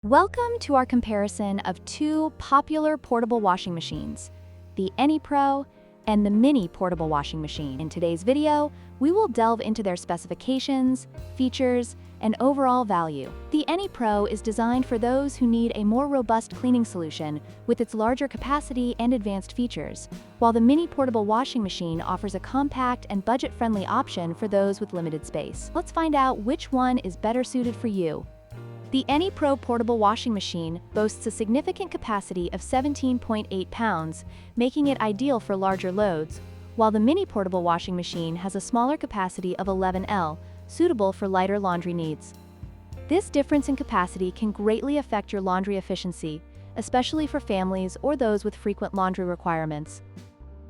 Welcome to our comparison of two popular portable washing machines, the Anypro and the Mini Portable Washing Machine. In today's video, we will delve into their specifications, features, and overall value. The Anypro is designed for those who need a more robust cleaning solution with its larger capacity and advanced features, while the Mini Portable Washing Machine offers a compact and budget-friendly option for those with limited space. Let's find out which one is better suited for you. The Anypro Portable Washing Machine boasts a significant capacity of 17.8 pounds, making it ideal for larger loads, while the Mini Portable Washing Machine has a smaller capacity of 11L, suitable for lighter laundry needs. This difference in capacity can greatly affect your laundry efficiency, especially for families or those with frequent laundry requirements.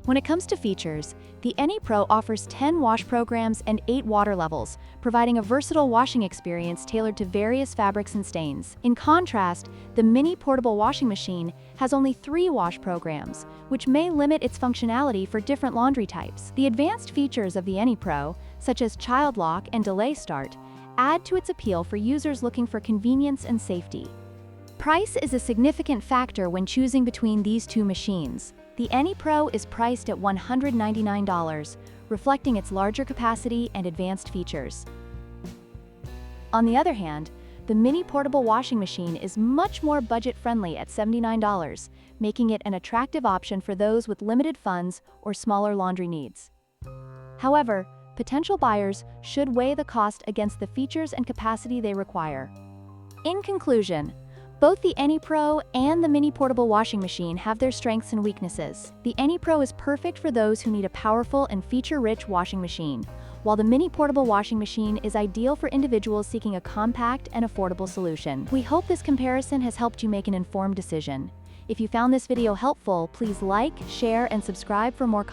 When it comes to features, the Anypro offers 10 wash programs and 8 water levels, providing a versatile washing experience tailored to various fabrics and stains. In contrast, the Mini Portable Washing Machine has only 3 wash programs, which may limit its functionality for different laundry types. The advanced features of the Anypro, such as child lock and delay start, add to its appeal for users looking for convenience and safety. Price is a significant factor when choosing between these two machines. The Anypro is priced at $199, reflecting its larger capacity and advanced features. On the other hand, the Mini Portable Washing Machine is much more budget-friendly at $79, making it an attractive option for those with limited funds or smaller laundry needs. However, potential buyers should weigh the cost against the features and capacity they require. In conclusion, both the Anypro and the Mini Portable Washing Machine have their strengths and weaknesses. The Anypro is perfect for those who need a powerful and feature-rich washing machine, while the Mini Portable Washing Machine is ideal for individuals seeking a compact and affordable solution. We hope this comparison has helped you make an informed decision. If you found this video helpful, please like, share, and subscribe for more content.